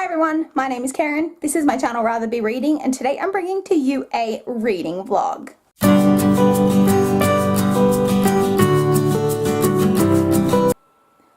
Everyone, my name is Karen. This is my channel Rather Be Reading, and today I'm bringing to you a reading vlog.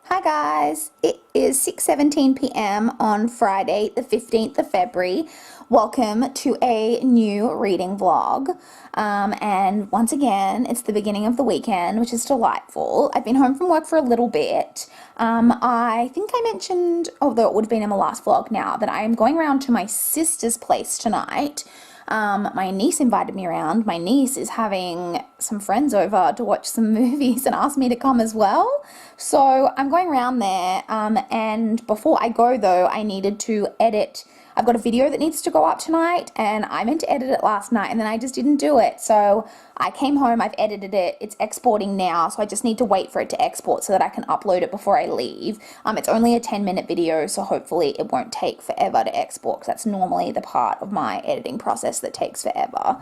Hi guys, it is 6:17 p.m. on Friday the 15th of February. Welcome to a new reading vlog, and once again it's the beginning of the weekend, which is delightful. I've been home from work for a little bit. I think I mentioned, although it would have been in my last vlog now, that I am going around to my sister's place tonight. My niece invited me around. My niece is having some friends over to watch some movies and asked me to come as well. So I'm going around there, and before I go though, I needed to edit. I've got a video that needs to go up tonight, and I meant to edit it last night and then I just didn't do it. So I came home, I've edited it, it's exporting now, so I just need to wait for it to export so that I can upload it before I leave. It's only a 10-minute video, so hopefully it won't take forever to export, because that's normally the part of my editing process that takes forever.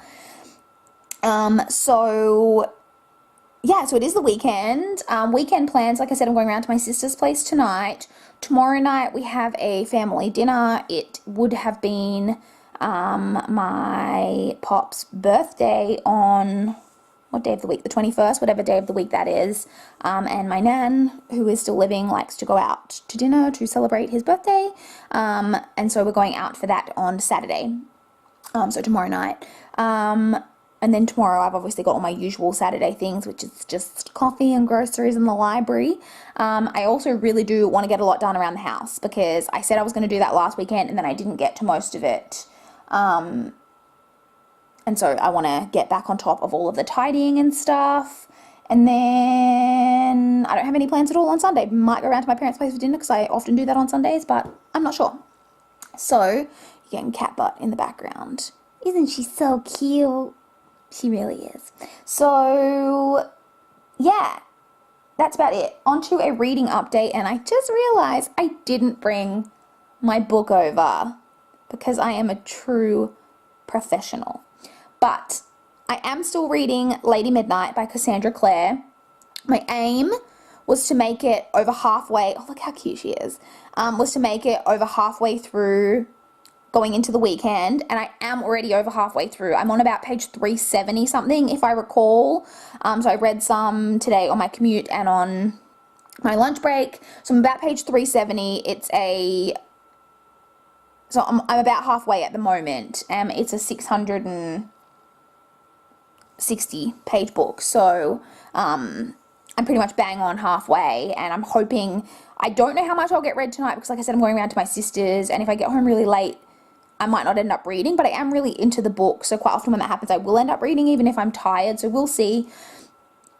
So it is the weekend. Weekend plans, like I said, I'm going around to my sister's place tonight. Tomorrow night we have a family dinner. It would have been my pop's birthday on, what day of the week? The 21st, whatever day of the week that is. And my nan, who is still living, likes to go out to dinner to celebrate his birthday. And so we're going out for that on Saturday. So tomorrow night. And then tomorrow I've obviously got all my usual Saturday things, which is just coffee and groceries in the library. I also really do want to get a lot done around the house, because I said I was going to do that last weekend and then I didn't get to most of it. And so I want to get back on top of all of the tidying and stuff. And then I don't have any plans at all on Sunday. Might go around to my parents' place for dinner, because I often do that on Sundays, but I'm not sure. So you're getting cat butt in the background. Isn't she so cute? She really is. So, yeah, that's about it. On to a reading update, and I just realized I didn't bring my book over, because I am a true professional. But I am still reading Lady Midnight by Cassandra Clare. My aim was to make it over halfway. Oh, look how cute she is. Was to make it over halfway through going into the weekend, and I am already over halfway through. I'm on about page 370 something, if I recall. So I read some today on my commute and on my lunch break. So I'm about page 370. So I'm about halfway at the moment. It's a 660 page book. So I'm pretty much bang on halfway, and I'm hoping, I don't know how much I'll get read tonight, because like I said, I'm going around to my sister's, and if I get home really late, I might not end up reading, but I am really into the book, so quite often when that happens, I will end up reading even if I'm tired, so we'll see.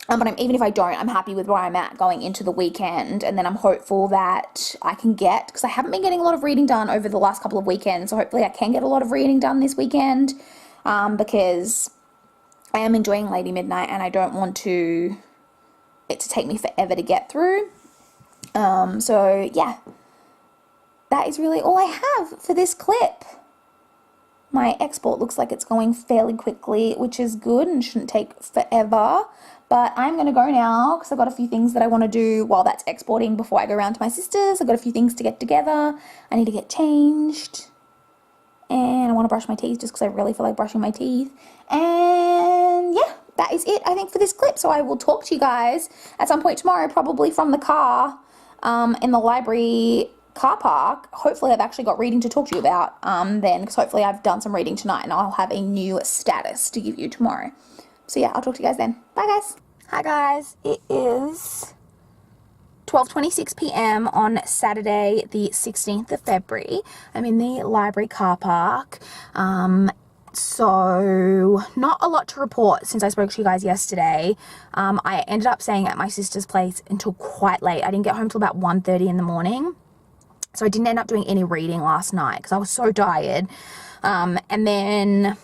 But even if I don't, I'm happy with where I'm at going into the weekend, and then I'm hopeful that I can get, because I haven't been getting a lot of reading done over the last couple of weekends, so hopefully I can get a lot of reading done this weekend, because I am enjoying Lady Midnight, and I don't want it to take me forever to get through. So yeah, that is really all I have for this clip. My export looks like it's going fairly quickly, which is good and shouldn't take forever. But I'm going to go now, because I've got a few things that I want to do while that's exporting before I go around to my sister's. I've got a few things to get together. I need to get changed. And I want to brush my teeth, just because I really feel like brushing my teeth. And yeah, that is it, I think, for this clip. So I will talk to you guys at some point tomorrow, probably from the car, in the library car park. Hopefully I've actually got reading to talk to you about then, because hopefully I've done some reading tonight and I'll have a new status to give you tomorrow. So yeah, I'll talk to you guys then. Bye guys. Hi guys, it is 12:26 p.m. on Saturday the 16th of February. I'm in the library car park. So not a lot to report since I spoke to you guys yesterday. I ended up staying at my sister's place until quite late. I didn't get home till about 1:30 in the morning. So I didn't end up doing any reading last night because I was so tired. And then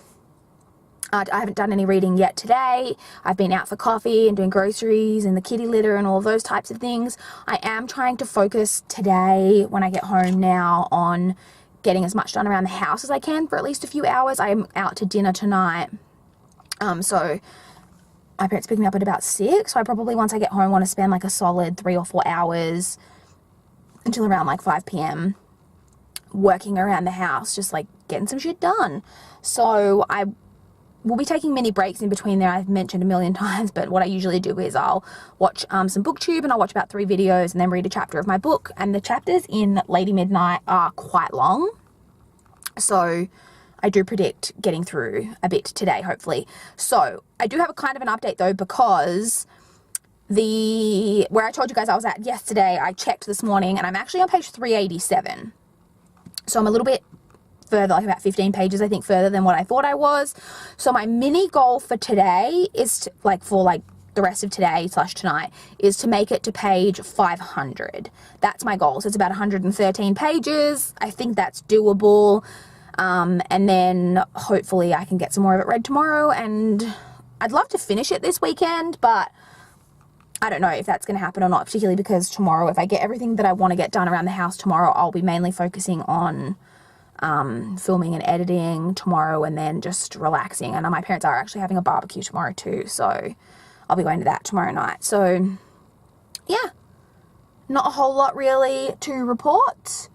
I haven't done any reading yet today. I've been out for coffee and doing groceries and the kitty litter and all those types of things. I am trying to focus today, when I get home now, on getting as much done around the house as I can for at least a few hours. I'm out to dinner tonight. So my parents pick me up at about 6. So I probably, once I get home, want to spend like a solid 3 or 4 hours until around like 5 p.m. working around the house, just like getting some shit done. So I will be taking many breaks in between there. I've mentioned a million times, but what I usually do is I'll watch some booktube, and I'll watch about 3 videos and then read a chapter of my book. And the chapters in Lady Midnight are quite long, so I do predict getting through a bit today, hopefully. So I do have a kind of an update though, because where I told you guys I was at yesterday, I checked this morning and I'm actually on page 387. So I'm a little bit further, like about 15 pages, I think, further than what I thought I was. So my mini goal for today is to, for the rest of today / tonight, is to make it to page 500. That's my goal. So it's about 113 pages. I think that's doable. And then hopefully I can get some more of it read tomorrow, and I'd love to finish it this weekend, but I don't know if that's going to happen or not, particularly because tomorrow, if I get everything that I want to get done around the house tomorrow, I'll be mainly focusing on filming and editing tomorrow, and then just relaxing. And my parents are actually having a barbecue tomorrow too, so I'll be going to that tomorrow night. So yeah, not a whole lot really to report.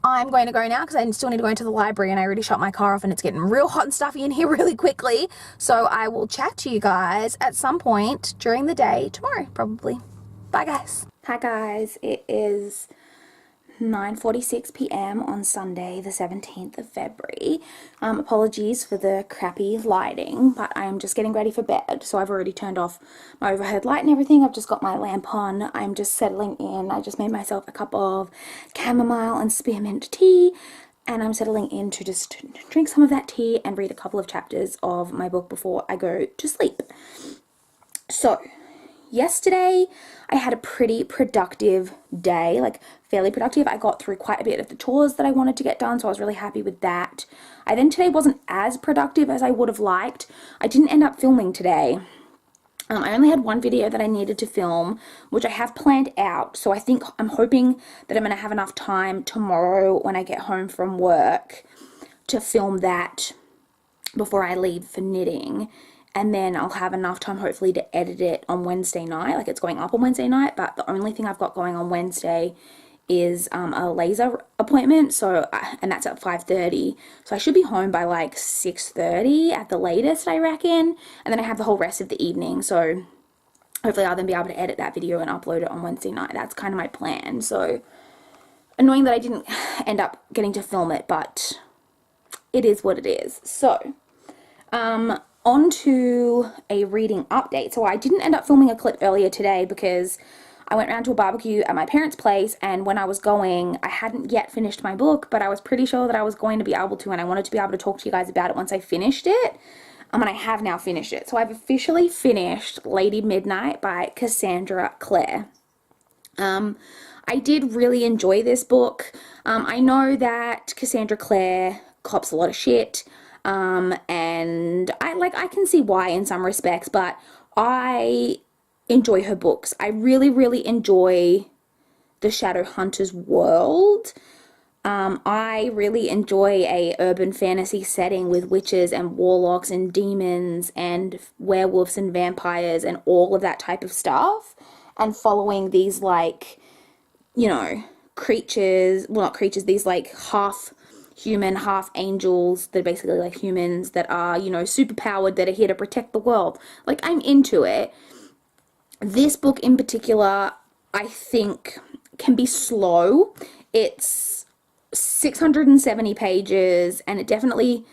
I'm going to go now because I still need to go into the library, and I already shut my car off and it's getting real hot and stuffy in here really quickly. So I will chat to you guys at some point during the day tomorrow, probably. Bye guys. Hi guys, it is 9:46 p.m. on Sunday, the 17th of February. Apologies for the crappy lighting, but I am just getting ready for bed. So I've already turned off my overhead light and everything. I've just got my lamp on. I'm just settling in. I just made myself a cup of chamomile and spearmint tea, and I'm settling in to just drink some of that tea and read a couple of chapters of my book before I go to sleep. So yesterday I had a pretty productive day, fairly productive. I got through quite a bit of the chores that I wanted to get done, so I was really happy with that. Today wasn't as productive as I would have liked. I didn't end up filming today. I only had one video that I needed to film, which I have planned out, so I'm hoping that I'm going to have enough time tomorrow when I get home from work to film that before I leave for knitting. And then I'll have enough time, hopefully, to edit it on Wednesday night. It's going up on Wednesday night, but the only thing I've got going on Wednesday is a laser appointment, and that's at 5:30. So I should be home by 6:30 at the latest, I reckon. And then I have the whole rest of the evening, so hopefully I'll then be able to edit that video and upload it on Wednesday night. That's kind of my plan. So annoying that I didn't end up getting to film it, but it is what it is. So on to a reading update. So I didn't end up filming a clip earlier today because I went round to a barbecue at my parents' place, and when I was going, I hadn't yet finished my book, but I was pretty sure that I was going to be able to, and I wanted to be able to talk to you guys about it once I finished it. And I have now finished it. So I've officially finished Lady Midnight by Cassandra Clare. I did really enjoy this book. I know that Cassandra Clare cops a lot of shit. And I can see why in some respects, but I enjoy her books. I really, really enjoy the Shadowhunters world. I really enjoy a urban fantasy setting with witches and warlocks and demons and werewolves and vampires and all of that type of stuff, and following these creatures, well, not creatures, these half human, half angels that are basically like humans that are, super powered, that are here to protect the world. I'm into it. This book in particular, I think, can be slow. It's 670 pages, and it definitely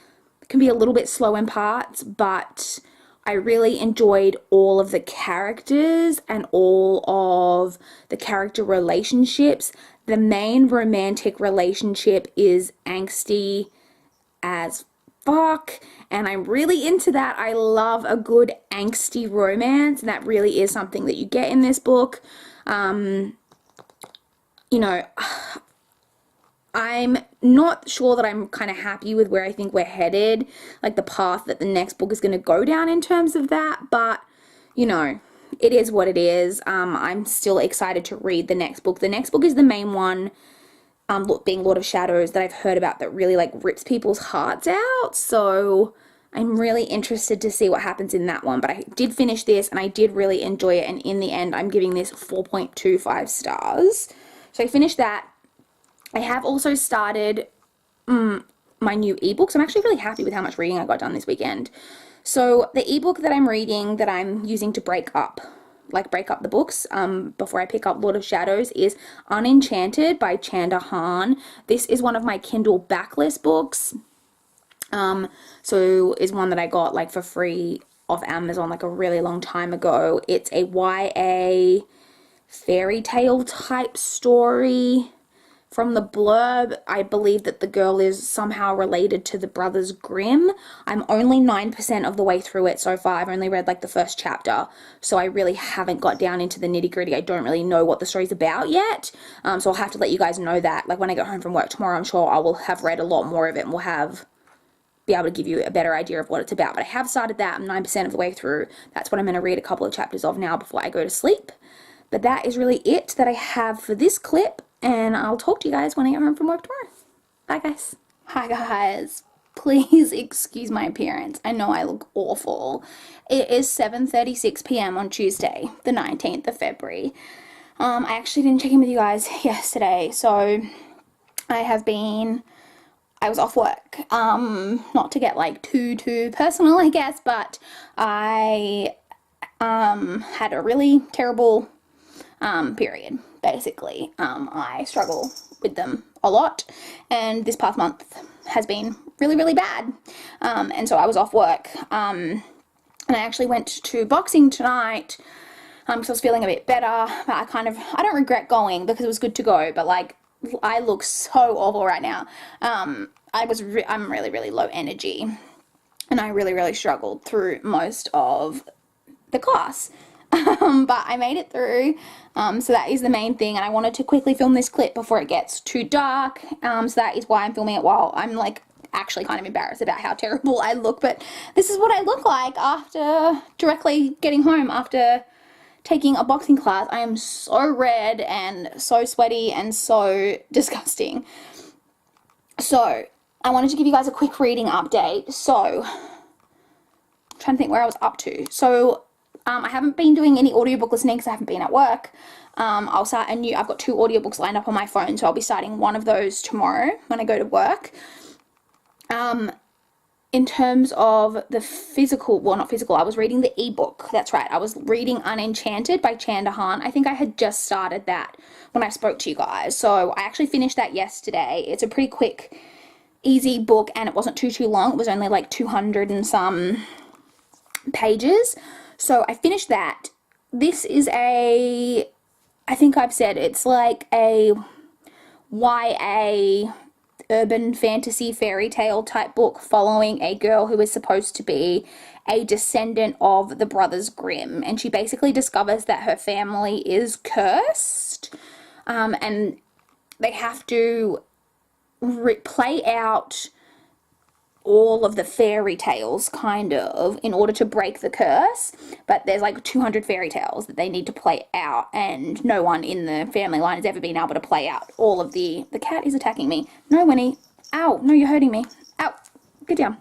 can be a little bit slow in parts, but I really enjoyed all of the characters and all of the character relationships. The main romantic relationship is angsty as fuck, and I'm really into that. I love a good angsty romance, and that really is something that you get in this book. I'm not sure that I'm kind of happy with where I think we're headed, the path that the next book is going to go down in terms of that, but, it is what it is. I'm still excited to read the next book. The next book is the main one, being Lord of Shadows, that I've heard about, that really, rips people's hearts out, so I'm really interested to see what happens in that one. But I did finish this, and I did really enjoy it, and in the end, I'm giving this 4.25 stars. So I finished that. I have also started my new ebooks. I'm actually really happy with how much reading I got done this weekend. So the ebook that I'm reading, that I'm using to break up the books before I pick up Lord of Shadows, is Unenchanted by Chanda Han. This is one of my Kindle backlist books. So is one that I got like for free off Amazon like a really long time ago. It's a YA fairy tale type story. From the blurb, I believe that the girl is somehow related to the Brothers Grimm. I'm only 9% of the way through it so far. I've only read like the first chapter, so I really haven't got down into the nitty-gritty. I don't really know what the story's about yet, so I'll have to let you guys know that. Like when I get home from work tomorrow, I'm sure I will have read a lot more of it and will be able to give you a better idea of what it's about. But I have started that. I'm 9% of the way through. That's what I'm going to read a couple of chapters of now before I go to sleep. But that is really it that I have for this clip. And I'll talk to you guys when I get home from work tomorrow. Bye, guys. Hi, guys. Please excuse my appearance. I know I look awful. It is 7:36 p.m. on Tuesday, the 19th of February. I actually didn't check in with you guys yesterday, so I was off work. Not to get like too personal, I guess, but I had a really terrible period. Basically, I struggle with them a lot, and this past month has been really bad. And so I was off work, and I actually went to boxing tonight because I was feeling a bit better. But I don't regret going because it was good to go. But like, I look so awful right now. I'm really low energy, and I really struggled through most of the class. But I made it through, so that is the main thing, and I wanted to quickly film this clip before it gets too dark, so that is why I'm filming it while I'm like actually kind of embarrassed about how terrible I look, but this is what I look like after directly getting home after taking a boxing class. I am so red and so sweaty and so disgusting. So I wanted to give you guys a quick reading update. So I'm trying to think where I was up to. So I haven't been doing any audiobook listening because I haven't been at work. I've got 2 audiobooks lined up on my phone, so I'll be starting one of those tomorrow when I go to work. In terms of the physical, well, not physical, I was reading the ebook. That's right. I was reading Unenchanted by Chanda Han. I think I had just started that when I spoke to you guys. So I actually finished that yesterday. It's a pretty quick, easy book, and it wasn't too long. It was only like 200 and some pages. So I finished that. This is I think I've said it's like a YA urban fantasy fairy tale type book following a girl who is supposed to be a descendant of the Brothers Grimm, and she basically discovers that her family is cursed, and they have to play out all of the fairy tales kind of in order to break the curse, but there's like 200 fairy tales that they need to play out, and no one in the family line has ever been able to play out all of the cat is attacking me. No, Winnie. Ow, no, you're hurting me. Ow, get down.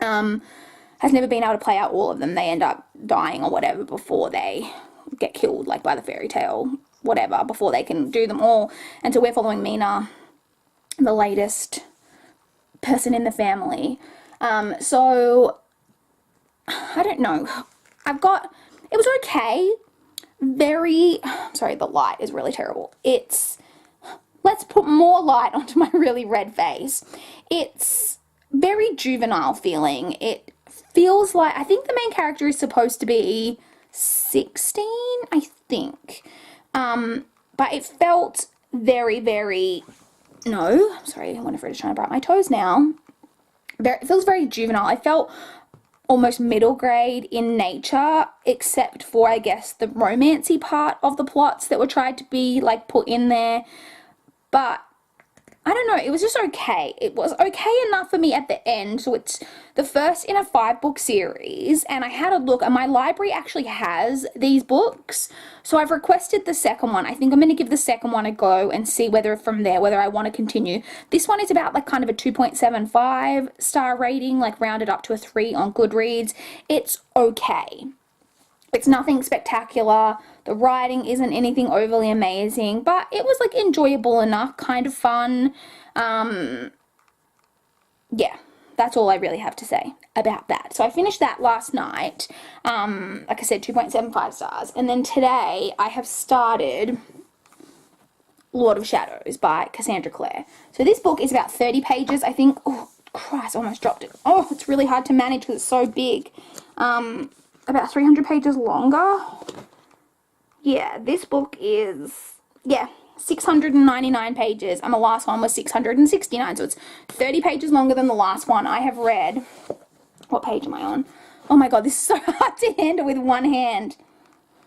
Has never been able to play out all of them. They end up dying or whatever before they get killed, like by the fairy tale, whatever, before they can do them all. And so we're following Mina, the latest person in the family. So I don't know. It was okay. Sorry, the light is really terrible. Let's put more light onto my really red face. It's very juvenile feeling. It feels like, I think the main character is supposed to be 16, I think. But it felt very, no, sorry, Winifred is trying to bite my toes now. It feels very juvenile. I felt almost middle grade in nature, except for, I guess, the romancy part of the plots that were tried to be, like, put in there. But I don't know, it was just okay. It was okay enough for me at the end. So it's the first in a 5-book series, and I had a look, and my library actually has these books. So I've requested the second one. I think I'm going to give the second one a go and see whether I want to continue. This one is about like kind of a 2.75 star rating, like rounded up to a 3 on Goodreads. It's okay. It's nothing spectacular. The writing isn't anything overly amazing, but it was like enjoyable enough, kind of fun. that's all I really have to say about that. So I finished that last night. Like I said, 2.75 stars. And then today I have started Lord of Shadows by Cassandra Clare. So this book is about 30 pages, I think. Oh, Christ, I almost dropped it. Oh, it's really hard to manage because it's so big. About 300 pages longer. Yeah, this book is, 699 pages, and the last one was 669, so it's 30 pages longer than the last one. I have read, what page am I on? Oh my god, this is so hard to handle with one hand.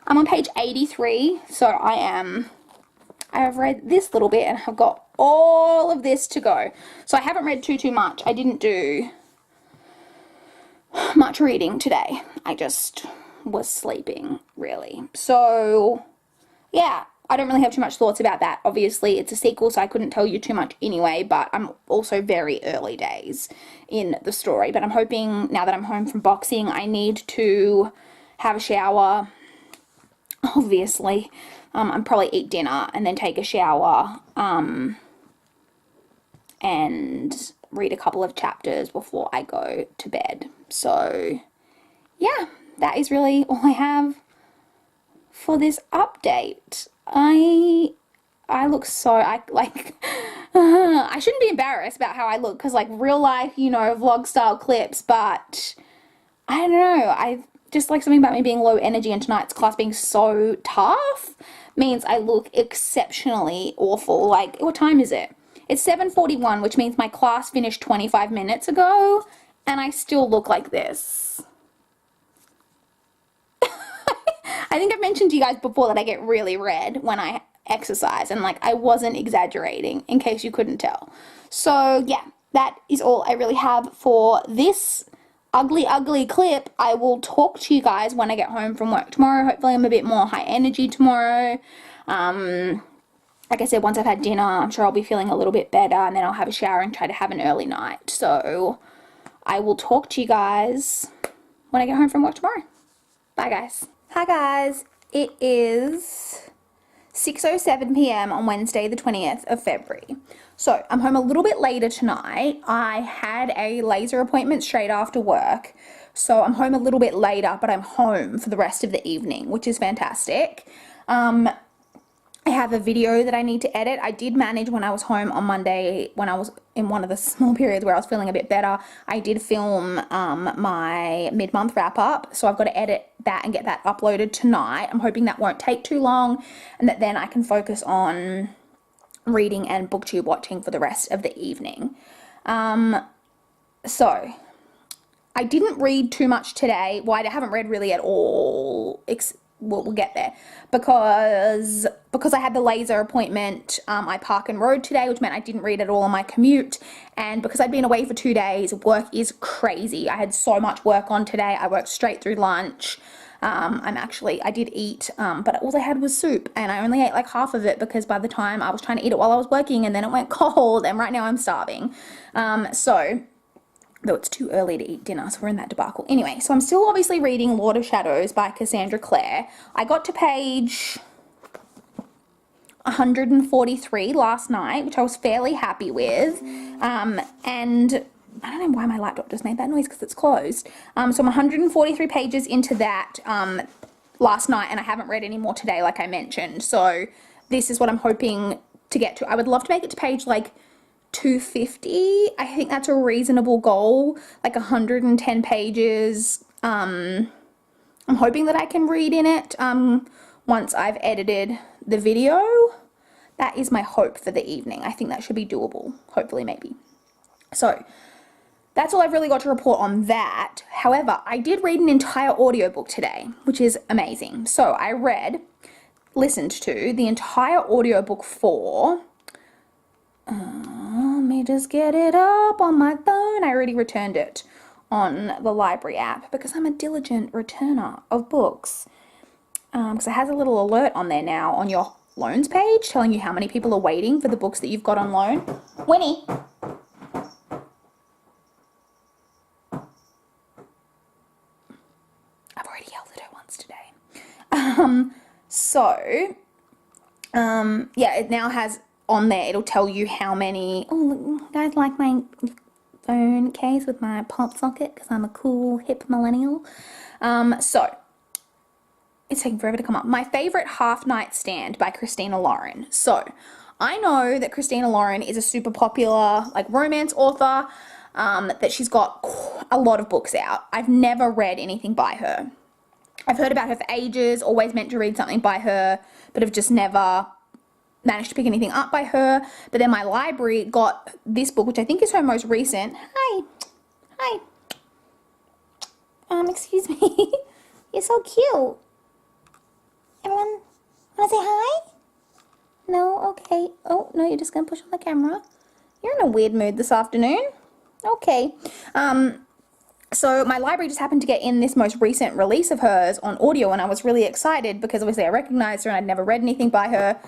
I'm on page 83, so I have read this little bit, and I've got all of this to go. So I haven't read too much. I didn't do much reading today. I just was sleeping, really. So, yeah, I don't really have too much thoughts about that. Obviously, it's a sequel, so I couldn't tell you too much anyway, but I'm also very early days in the story. But I'm hoping, now that I'm home from boxing, I need to have a shower, obviously. I'll probably eat dinner and then take a shower, and read a couple of chapters before I go to bed. So, yeah, that is really all I have for this update. I look so, I shouldn't be embarrassed about how I look, because, like, real life, you know, vlog style clips, but I don't know, I just like something about me being low energy, and tonight's class being so tough means I look exceptionally awful. Like, what time is it? It's 7:41, which means my class finished 25 minutes ago, and I still look like this. I think I've mentioned to you guys before that I get really red when I exercise, and, like, I wasn't exaggerating, in case you couldn't tell. So, yeah, that is all I really have for this ugly clip. I will talk to you guys when I get home from work tomorrow. Hopefully I'm a bit more high energy tomorrow. Like I said, once I've had dinner, I'm sure I'll be feeling a little bit better, and then I'll have a shower and try to have an early night. So I will talk to you guys when I get home from work tomorrow. Bye, guys. Hi, guys. It is 6:07 p.m. on Wednesday, the 20th of February. So I'm home a little bit later tonight. I had a laser appointment straight after work, so I'm home a little bit later, but I'm home for the rest of the evening, which is fantastic. I have a video that I need to edit. I did manage when I was home on Monday, when I was in one of the small periods where I was feeling a bit better. I did film my mid-month wrap-up, so I've got to edit that and get that uploaded tonight. I'm hoping that won't take too long, and that then I can focus on reading and booktube watching for the rest of the evening. So I didn't read too much today. Well, I haven't read really at all. We'll get there, because I had the laser appointment. I park and rode today, which meant I didn't read at all on my commute, and because I'd been away for 2 days, work is crazy. I had so much work on today. I worked straight through lunch. I did eat, but all I had was soup, and I only ate like half of it, because by the time I was trying to eat it while I was working, and then it went cold, and right now I'm starving. Though it's too early to eat dinner, so we're in that debacle. Anyway, so I'm still obviously reading Lord of Shadows by Cassandra Clare. I got to page 143 last night, which I was fairly happy with. And I don't know why my laptop just made that noise, because it's closed. So I'm 143 pages into that last night, and I haven't read any more today, like I mentioned. So this is what I'm hoping to get to. I would love to make it to page, like, 250. I think that's a reasonable goal, like 110 pages. I'm hoping that I can read in it once I've edited the video. That is my hope for the evening. I think that should be doable, hopefully, maybe. So that's all I've really got to report on that. However, I did read an entire audiobook today, which is amazing. So I listened to the entire audiobook for let me just get it up on my phone. I already returned it on the library app, because I'm a diligent returner of books. Because it has a little alert on there now on your loans page telling you how many people are waiting for the books that you've got on loan. Winnie! I've already yelled at her once today. Yeah, it now has on there, it'll tell you how many. Oh, guys like my phone case with my pop socket because I'm a cool, hip millennial. So, it's taking forever to come up. My favorite Half Night Stand by Christina Lauren. So, I know that Christina Lauren is a super popular, like, romance author, that she's got a lot of books out. I've never read anything by her. I've heard about her for ages, always meant to read something by her, but have just never managed to pick anything up by her. But then my library got this book, which I think is her most recent. Hi. Hi. Excuse me. You're so cute. Everyone wanna say hi? No? Okay. Oh, no, you're just gonna push on the camera. You're in a weird mood this afternoon. Okay. So my library just happened to get in this most recent release of hers on audio, and I was really excited because obviously I recognized her and I'd never read anything by her.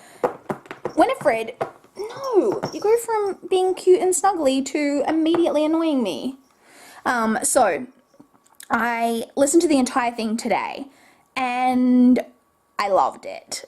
Winifred, no, you go from being cute and snuggly to immediately annoying me. So I listened to the entire thing today and I loved it.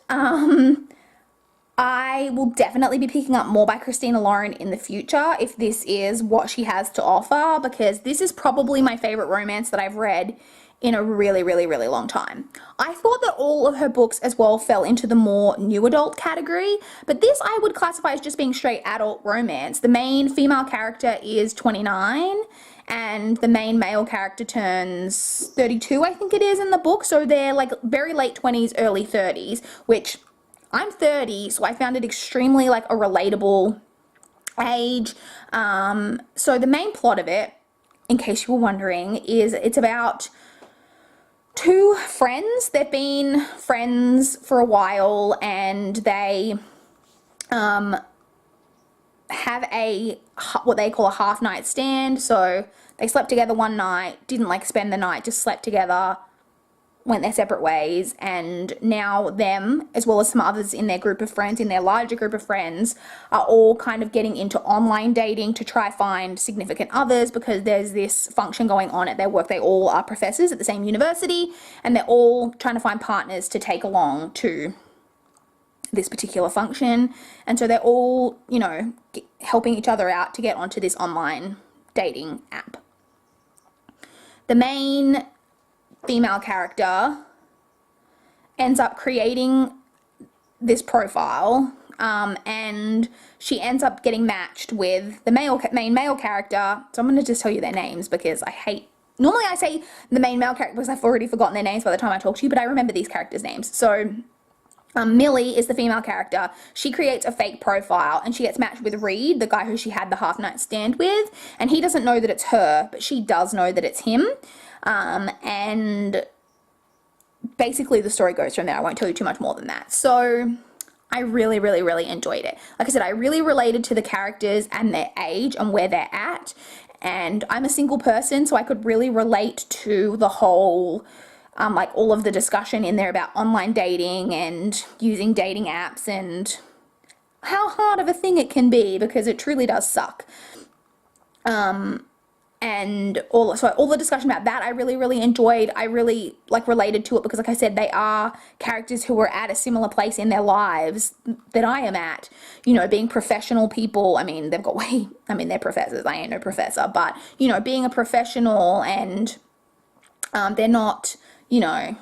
I will definitely be picking up more by Christina Lauren in the future if this is what she has to offer, because this is probably my favorite romance that I've read in a really, really, really long time. I thought that all of her books as well fell into the more new adult category, but this I would classify as just being straight adult romance. The main female character is 29 and the main male character turns 32, I think it is in the book, so they're like very late 20s, early 30s, which I'm 30, so I found it extremely like a relatable age. So the main plot of it, in case you were wondering, is it's about two friends. They've been friends for a while and they have what they call a half night stand. So they slept together one night, didn't like spend the night, just slept together, went their separate ways, and now them, as well as some others in their group of friends, in their larger group of friends, are all kind of getting into online dating to try find significant others, because there's this function going on at their work. They all are professors at the same university, and they're all trying to find partners to take along to this particular function, and so they're all, you know, helping each other out to get onto this online dating app. The main female character ends up creating this profile, and she ends up getting matched with the main male character. So I'm going to just tell you their names because normally I say the main male character because I've already forgotten their names by the time I talk to you, but I remember these characters' names. So Millie is the female character. She creates a fake profile and she gets matched with Reed, the guy who she had the half night stand with, and he doesn't know that it's her, but she does know that it's him. And basically the story goes from there. I won't tell you too much more than that. So I really, really, really enjoyed it. Like I said, I really related to the characters and their age and where they're at. And I'm a single person, so I could really relate to the whole, like all of the discussion in there about online dating and using dating apps and how hard of a thing it can be, because it truly does suck. And all the discussion about that I really, really enjoyed. I really like related to it because, like I said, they are characters who are at a similar place in their lives that I am at, you know, being professional people. I mean, they're professors. I ain't no professor, but, you know, being a professional, and they're not, you know,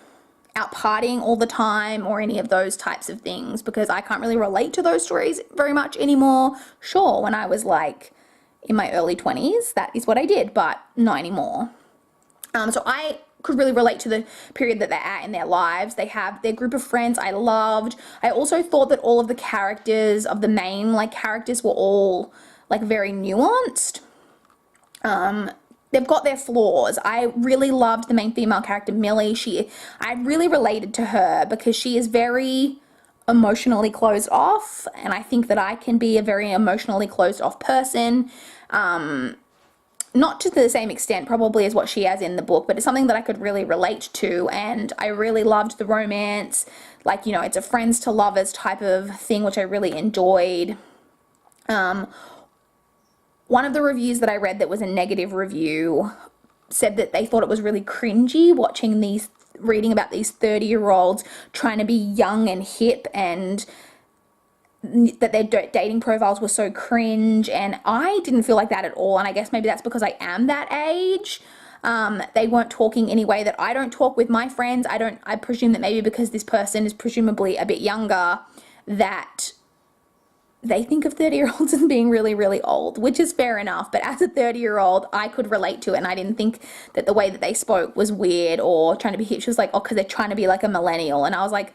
out partying all the time or any of those types of things, because I can't really relate to those stories very much anymore. Sure, when I was like in my early 20s, that is what I did, but not anymore. So I could really relate to the period that they're at in their lives. They have their group of friends I loved. I also thought that all of the characters of the main characters were all like very nuanced. They've got their flaws. I really loved the main female character, Millie. I really related to her because she is very emotionally closed off, and I think that I can be a very emotionally closed off person. Not to the same extent probably as what she has in the book, but it's something that I could really relate to, and I really loved the romance. Like, you know, it's a friends to lovers type of thing, which I really enjoyed. One of the reviews that I read that was a negative review said that they thought it was really cringy reading about these 30-year-olds trying to be young and hip, and that their dating profiles were so cringe, and I didn't feel like that at all. And I guess maybe that's because I am that age. They weren't talking any way that I don't talk with my friends. I presume that maybe because this person is presumably a bit younger, that they think of 30-year-olds as being really, really old, which is fair enough. But as a 30-year-old, I could relate to it, and I didn't think that the way that they spoke was weird or trying to be hip. She was like, oh, because they're trying to be like a millennial. And I was like,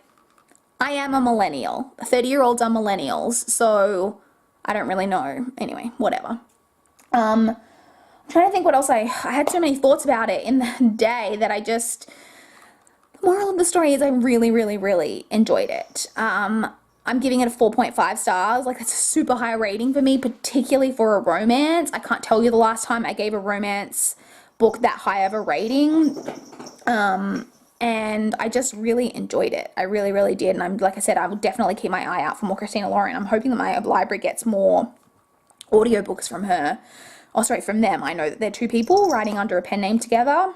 I am a millennial. 30-year-olds are millennials, so I don't really know. Anyway, whatever. I'm trying to think what else I had so many thoughts about it in the day that the moral of the story is I really, really, really enjoyed it. I'm giving it a 4.5 stars. Like, that's a super high rating for me, particularly for a romance. I can't tell you the last time I gave a romance book that high of a rating. And I just really enjoyed it. I really, really did. And like I said, I will definitely keep my eye out for more Christina Lauren. I'm hoping that my library gets more audiobooks from her. Oh, sorry, from them. I know that they're two people writing under a pen name together.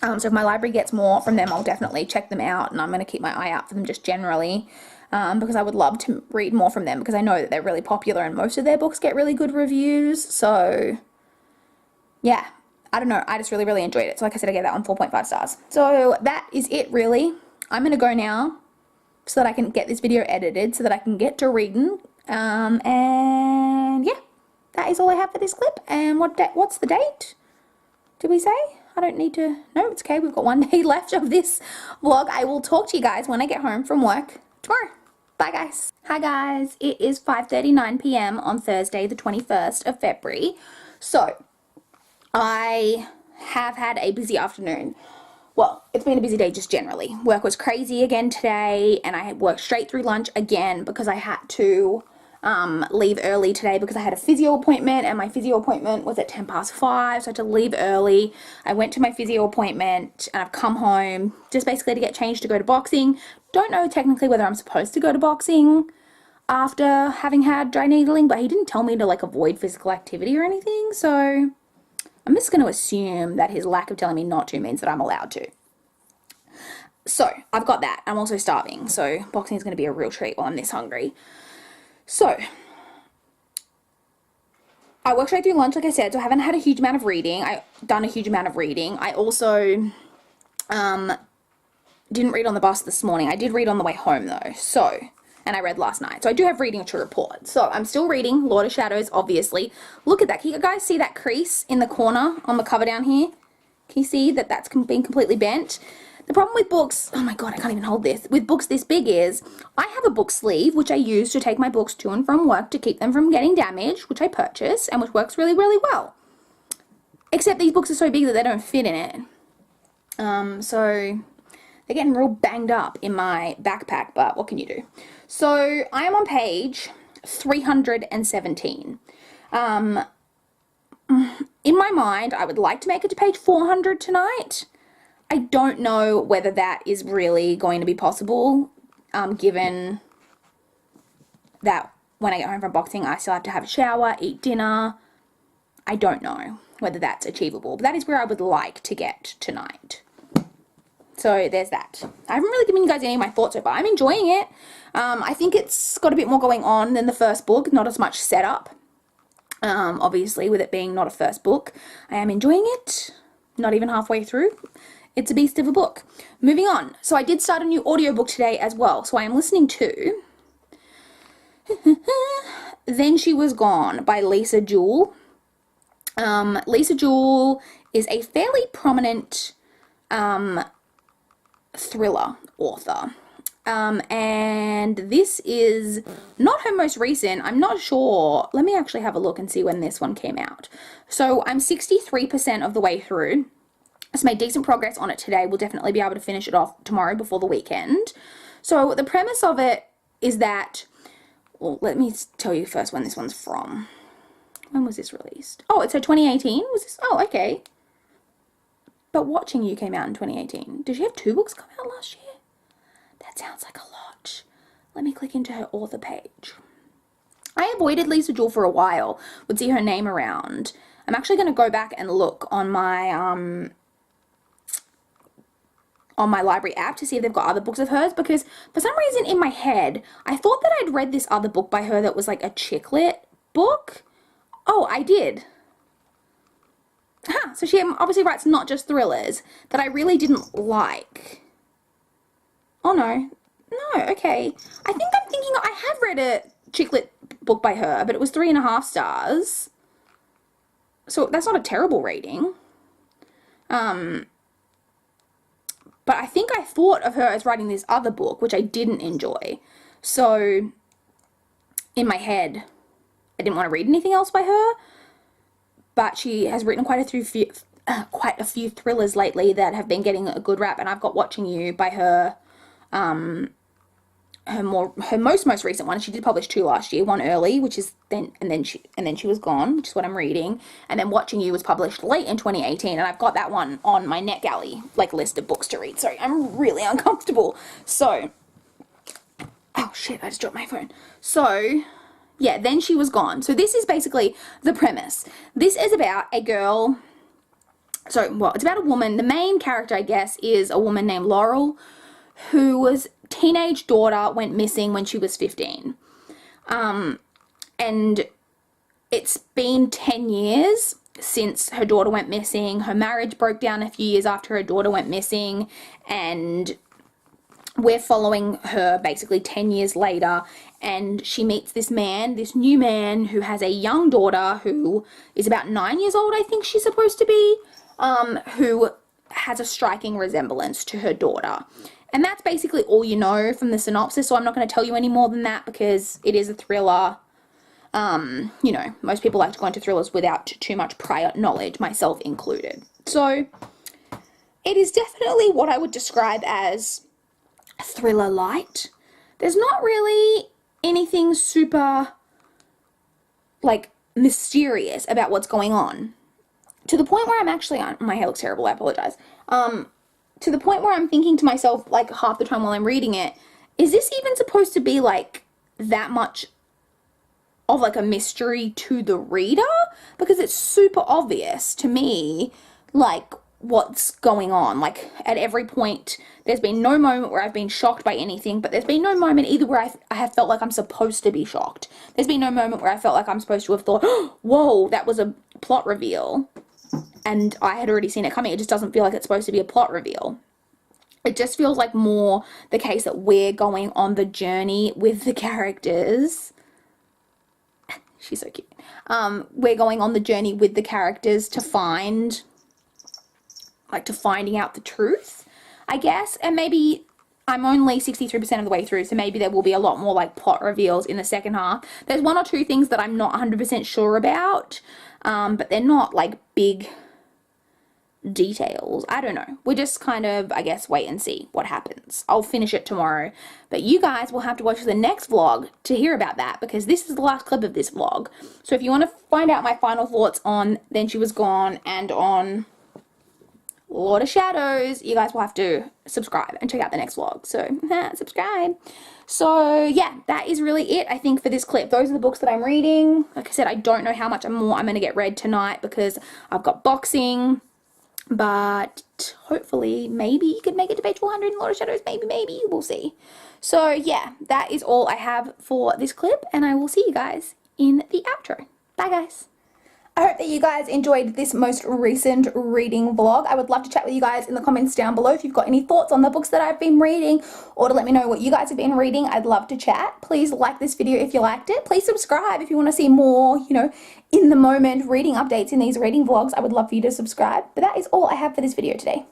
So if my library gets more from them, I'll definitely check them out, and I'm going to keep my eye out for them just generally, because I would love to read more from them, because I know that they're really popular and most of their books get really good reviews. So yeah, I don't know. I just really, really enjoyed it. So like I said, I gave that one 4.5 stars. So that is it, really. I'm going to go now so that I can get this video edited so that I can get to reading. And yeah, that is all I have for this clip. And what's the date? Did we say? I don't need to. No, it's okay. We've got one day left of this vlog. I will talk to you guys when I get home from work tomorrow. Bye, guys. Hi, guys. It is 5:39 p.m. on Thursday, the 21st of February. So I have had a busy afternoon. Well, it's been a busy day just generally. Work was crazy again today, and I worked straight through lunch again because I had to leave early today because I had a physio appointment, and my physio appointment was at 5:10, so I had to leave early. I went to my physio appointment, and I've come home just basically to get changed to go to boxing. Don't know technically whether I'm supposed to go to boxing after having had dry needling, but he didn't tell me to like avoid physical activity or anything, so I'm just going to assume that his lack of telling me not to means that I'm allowed to. So I've got that. I'm also starving, so boxing is going to be a real treat while I'm this hungry. So I worked straight through lunch, like I said, so I haven't had a huge amount of reading. I've done a huge amount of reading. I also didn't read on the bus this morning. I did read on the way home though, and I read last night. So I do have reading to report. So I'm still reading Lord of Shadows, obviously. Look at that. Can you guys see that crease in the corner on the cover down here? Can you see that that's been completely bent? The problem with books, oh my god, I can't even hold this, with books this big is, I have a book sleeve, which I use to take my books to and from work to keep them from getting damaged, which I purchased, and which works really, really well. Except these books are so big that they don't fit in it. So they're getting real banged up in my backpack, but what can you do? So I am on page 317. In my mind, I would like to make it to page 400 tonight. I don't know whether that is really going to be possible, given that when I get home from boxing, I still have to have a shower, eat dinner. I don't know whether that's achievable, but that is where I would like to get tonight. So there's that. I haven't really given you guys any of my thoughts so far. I'm enjoying it. I think it's got a bit more going on than the first book, not as much setup. Obviously, with it being not a first book, I am enjoying it. Not even halfway through. It's a beast of a book. Moving on. So I did start a new audiobook today as well. So I am listening to Then She Was Gone by Lisa Jewell. Lisa Jewell is a fairly prominent thriller author. And this is not her most recent. I'm not sure. Let me actually have a look and see when this one came out. So I'm 63% of the way through. It's made decent progress on it today. We'll definitely be able to finish it off tomorrow before the weekend. So the premise of it is that, well, let me tell you first when this one's from. When was this released? Oh, it's 2018? Was this? Oh, okay. But Watching You came out in 2018. Did she have 2 books come out last year? That sounds like a lot. Let me click into her author page. I avoided Lisa Jewell for a while. Would see her name around. I'm actually going to go back and look on my on my library app to see if they've got other books of hers, because for some reason in my head, I thought that I'd read this other book by her that was like a chick lit book. Oh, I did. Huh, so she obviously writes not just thrillers that I really didn't like. Oh no. No, okay. I think I'm thinking I have read a chick lit book by her, but it was 3.5 stars. So that's not a terrible rating. But I think I thought of her as writing this other book, which I didn't enjoy. So in my head, I didn't want to read anything else by her. But she has written quite a few thrillers lately that have been getting a good rap, and I've got Watching You by her. Her most recent one. She did publish 2 last year, one early, which is then she was gone, which is what I'm reading, and then Watching You was published late in 2018, and I've got that one on my NetGalley like list of books to read. Sorry, I'm really uncomfortable. So, oh shit, I just dropped my phone. So, yeah, then she was gone. So this is basically the premise. This is about a girl. So, well, it's about a woman. The main character, I guess, is a woman named Laurel, whose teenage daughter went missing when she was 15. And it's been 10 years since her daughter went missing. Her marriage broke down a few years after her daughter went missing, and we're following her basically 10 years later, and she meets this man, this new man, who has a young daughter who is about 9 years old, I think she's supposed to be, who has a striking resemblance to her daughter. And that's basically all you know from the synopsis, so I'm not going to tell you any more than that because it is a thriller. You know, most people like to go into thrillers without too much prior knowledge, myself included. So, it is definitely what I would describe as thriller light. There's not really anything super, like, mysterious about what's going on. To the point where I'm actually, my hair looks terrible, I apologize. To the point where I'm thinking to myself, like, half the time while I'm reading it, is this even supposed to be, like, that much of, like, a mystery to the reader? Because it's super obvious to me, like, what's going on. Like, at every point, there's been no moment where I've been shocked by anything, but there's been no moment either where I have felt like I'm supposed to be shocked. There's been no moment where I felt like I'm supposed to have thought, oh, whoa, that was a plot reveal. And I had already seen it coming. It just doesn't feel like it's supposed to be a plot reveal. It just feels like more the case that we're going on the journey with the characters. She's so cute. We're going on the journey with the characters to find, like, to finding out the truth, I guess. And maybe I'm only 63% of the way through, so maybe there will be a lot more, like, plot reveals in the second half. There's 1 or 2 things that I'm not 100% sure about, but they're not, like, big details. I don't know. We just kind of, I guess, wait and see what happens. I'll finish it tomorrow, but you guys will have to watch the next vlog to hear about that, because this is the last clip of this vlog. So if you want to find out my final thoughts on Then She Was Gone and on Lord of Shadows, you guys will have to subscribe and check out the next vlog. So, subscribe. So, yeah, that is really it, I think, for this clip. Those are the books that I'm reading. Like I said, I don't know how much more I'm going to get read tonight because I've got boxing. But hopefully, maybe you could make it to page 400 in Lord of Shadows. Maybe. We'll see. So, yeah, that is all I have for this clip. And I will see you guys in the outro. Bye, guys. I hope that you guys enjoyed this most recent reading vlog. I would love to chat with you guys in the comments down below if you've got any thoughts on the books that I've been reading, or to let me know what you guys have been reading. I'd love to chat. Please like this video if you liked it. Please subscribe if you want to see more, you know, in the moment reading updates in these reading vlogs. I would love for you to subscribe. But that is all I have for this video today.